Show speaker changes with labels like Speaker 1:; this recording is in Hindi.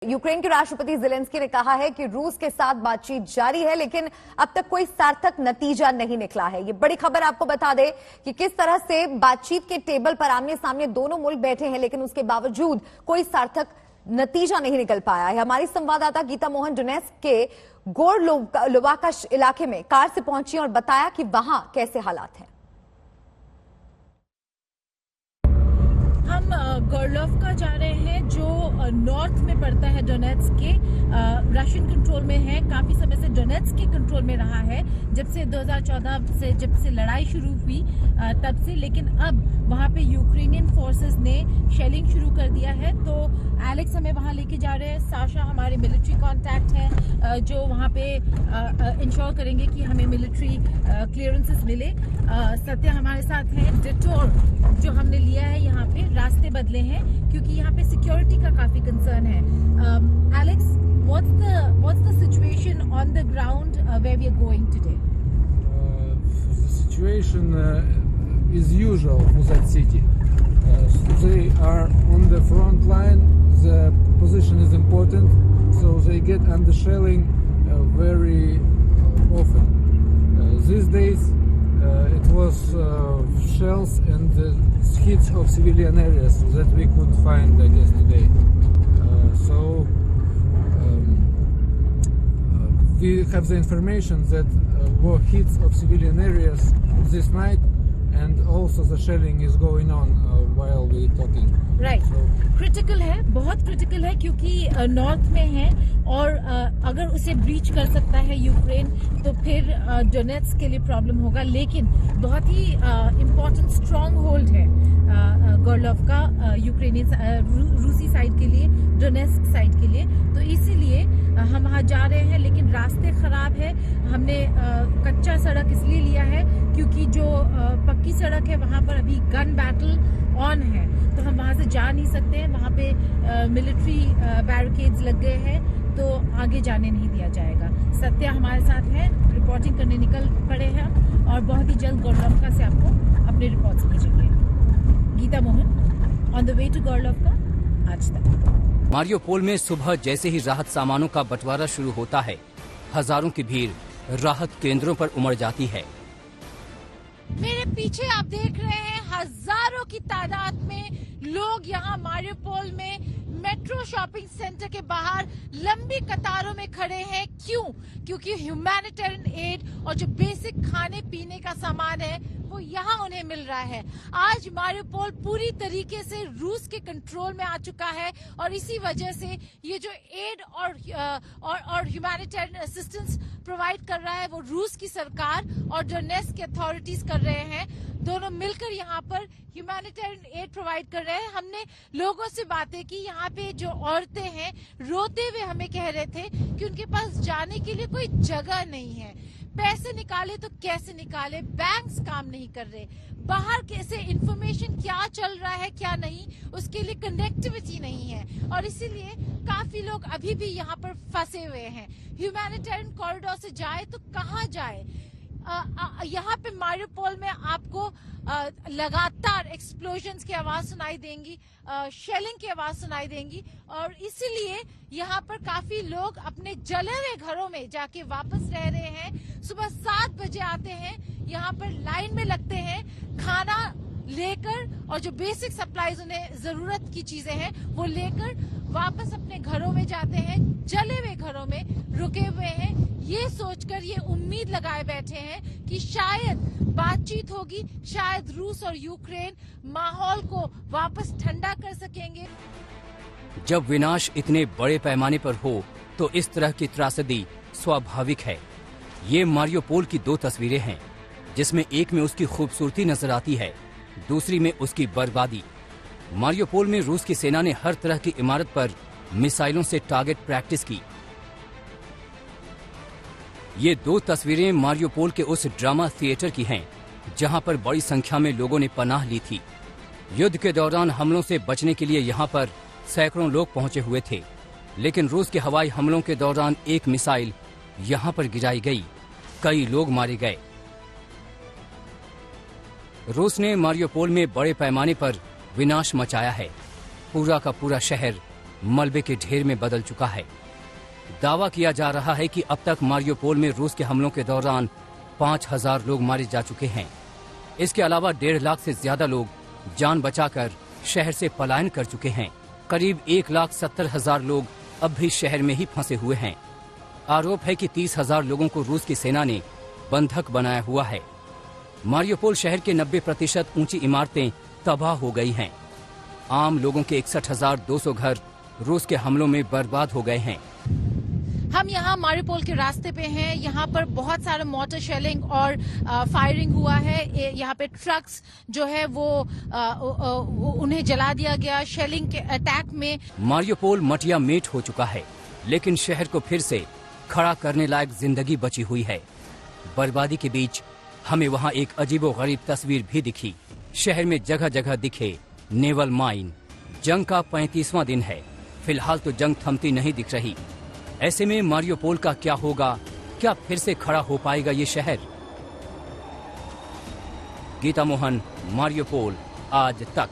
Speaker 1: यूक्रेन के राष्ट्रपति ज़ेलेंस्की ने कहा है कि रूस के साथ बातचीत जारी है, लेकिन अब तक कोई सार्थक नतीजा नहीं निकला है। ये बड़ी खबर आपको बता दे कि किस तरह से बातचीत के टेबल पर आमने सामने दोनों मुल्क बैठे हैं, लेकिन उसके बावजूद कोई सार्थक नतीजा नहीं निकल पाया है। हमारी संवाददाता गीता मोहन डोनेत्स्क के गोरलोवाका इलाके में कार से पहुंची और बताया कि वहां कैसे हालात हैं।
Speaker 2: हम गोरलोवका जा रहे हैं जो नॉर्थ में पड़ता है, डोनेत्स्क के रशियन कंट्रोल में है। काफी समय से डोनेत्स्क के कंट्रोल में रहा है, जब से 2014 से जब से लड़ाई शुरू हुई तब से। लेकिन अब वहां पे यूक्रेनियन फोर्सेस ने शेलिंग शुरू कर दिया है, तो एलेक्स हमें वहां लेके जा रहे हैं। साशा हमारे मिलिट्री कॉन्टैक्ट है जो वहां पे इंश्योर करेंगे कि हमें मिलिट्री क्लियरेंसेस मिले। सत्य हमारे साथ है। डिटोर जो हमने लिया है, यहाँ पे रास्ते बदले हैं क्योंकि यहाँ पे सिक्योरिटी का काफी कंसर्न है। Alex, what's the situation on the ground where we are going today?
Speaker 3: The situation is usual for that city. They are on the front line. The position is important, so they get under shelling very often. These days it was shells and hits of civilian areas that we could find, I guess, today. We have the information that were hits of civilian areas this night, and also the shelling is going on while we talking.
Speaker 2: Right. Critical है, बहुत क्रिटिकल है क्योंकि नॉर्थ में है और अगर उसे ब्रीच कर सकता है यूक्रेन तो फिर डोनेट्स्क के लिए प्रॉब्लम होगा। लेकिन बहुत ही इम्पोर्टेंट स्ट्रॉन्ग होल्ड है गोरलोवका यूक्रेनियन रूसी साइड के लिए, डोनेट्स्क साइड के लिए। तो इसीलिए हम वहाँ जा रहे हैं, लेकिन रास्ते खराब है। हमने कच्चा सड़क इसलिए लिया है क्योंकि जो पक्की सड़क है वहाँ पर अभी गन बैटल ऑन है, तो हम वहाँ से जा नहीं सकते हैं। वहाँ पे मिलिट्री बैरिकेड्स लग गए हैं, तो आगे जाने नहीं दिया जाएगा। सत्य हमारे साथ है, रिपोर्टिंग करने निकल पड़े हैं और बहुत ही जल्द गोरलोवका से आपको अपने रिपोर्ट्स भेजेंगे। Geeta Mohan, on the way to Gorlovka, आज तक।
Speaker 4: मारियोपोल में सुबह जैसे ही राहत सामानों का बंटवारा शुरू होता है, हजारों की भीड़ राहत केंद्रों पर उमड़ जाती है।
Speaker 2: मेरे पीछे आप देख रहे हैं हजारों की तादाद में लोग यहाँ मारियोपोल में मेट्रो शॉपिंग सेंटर के बाहर लंबी कतारों में खड़े हैं। क्यों? क्योंकि ह्यूमैनिटेरियन एड और जो बेसिक खाने पीने का सामान है वो यहाँ उन्हें मिल रहा है। आज मारियोपोल पूरी तरीके से रूस के कंट्रोल में आ चुका है और इसी वजह से ये जो एड और ह्यूमैनिटेरियन असिस्टेंस प्रोवाइड कर रहा है वो रूस की सरकार और डोनेट्स्क की अथॉरिटीज कर रहे हैं। दोनों मिलकर यहाँ पर ह्यूमैनिटेरियन एड प्रोवाइड कर रहे हैं। हमने लोगों से बातें की, यहाँ पे जो औरतें हैं रोते हुए हमें कह रहे थे कि उनके पास जाने के लिए कोई जगह नहीं है। पैसे निकाले तो कैसे निकाले, बैंक्स काम नहीं कर रहे, बाहर कैसे इंफॉर्मेशन क्या चल रहा है क्या नहीं, उसके लिए कनेक्टिविटी नहीं है और इसीलिए काफी लोग अभी भी यहाँ पर फंसे हुए हैं। ह्यूमैनिटेरियन कॉरिडोर से जाए तो कहाँ जाए? यहाँ पे मारियोपोल में आपको लगातार एक्सप्लोजन्स की आवाज सुनाई देंगी, शेलिंग की आवाज सुनाई देंगी और इसीलिए यहाँ पर काफी लोग अपने जले हुए घरों में जाके वापस रह रहे हैं। सुबह 7 बजे आते हैं, यहाँ पर लाइन में लगते हैं, खाना लेकर और जो बेसिक सप्लाईज उन्हें जरूरत की चीजें हैं वो लेकर वापस अपने घरों में जाते हैं। जले हुए घरों में रुके हुए हैं, ये सोचकर ये उम्मीद लगाए बैठे हैं कि शायद बातचीत होगी, शायद रूस और यूक्रेन माहौल को वापस ठंडा कर सकेंगे।
Speaker 4: जब विनाश इतने बड़े पैमाने पर हो तो इस तरह की त्रासदी स्वाभाविक है। ये मारियोपोल की 2 तस्वीरें हैं, जिसमें एक में उसकी खूबसूरती नजर आती है, दूसरी में उसकी बर्बादी। मारियोपोल में रूस की सेना ने हर तरह की इमारत पर मिसाइलों से टारगेट प्रैक्टिस की। ये 2 तस्वीरें मारियोपोल के उस ड्रामा थिएटर की हैं, जहां पर बड़ी संख्या में लोगों ने पनाह ली थी। युद्ध के दौरान हमलों से बचने के लिए यहां पर सैकड़ों लोग पहुंचे हुए थे, लेकिन रूस के हवाई हमलों के दौरान एक मिसाइल यहां पर गिराई गई, कई लोग मारे गए। रूस ने मारियोपोल में बड़े पैमाने पर विनाश मचाया है। पूरा का पूरा शहर मलबे के ढेर में बदल चुका है। दावा किया जा रहा है कि अब तक मारियोपोल में रूस के हमलों के दौरान 5000 लोग मारे जा चुके हैं। इसके अलावा 1.5 लाख से ज्यादा लोग जान बचाकर शहर से पलायन कर चुके हैं। करीब 1,70,000 लोग अब भी शहर में ही फंसे हुए हैं। आरोप है कि 30,000 लोगों को रूस की सेना ने बंधक बनाया हुआ है। मारियोपोल शहर के 90% ऊंची इमारतें तबाह हो गई हैं। आम लोगों के 61,200 घर रूस के हमलों में बर्बाद हो गए हैं।
Speaker 2: हम यहाँ मारियोपोल के रास्ते पे हैं। यहाँ पर बहुत सारे मोर्टार शेलिंग और फायरिंग हुआ है। यहाँ पे ट्रक्स जो है वो उन्हें जला दिया गया शेलिंग के अटैक में।
Speaker 4: मारियोपोल मटिया मेट हो चुका है, लेकिन शहर को फिर से खड़ा करने लायक जिंदगी बची हुई है। बर्बादी के बीच हमें वहाँ एक अजीबोगरीब तस्वीर भी दिखी। शहर में जगह जगह दिखे नेवल माइन। जंग का 35वां दिन है। फिलहाल तो जंग थमती नहीं दिख रही। ऐसे में मारियोपोल का क्या होगा? क्या फिर से खड़ा हो पाएगा ये शहर? गीता मोहन, मारियोपोल, आज तक।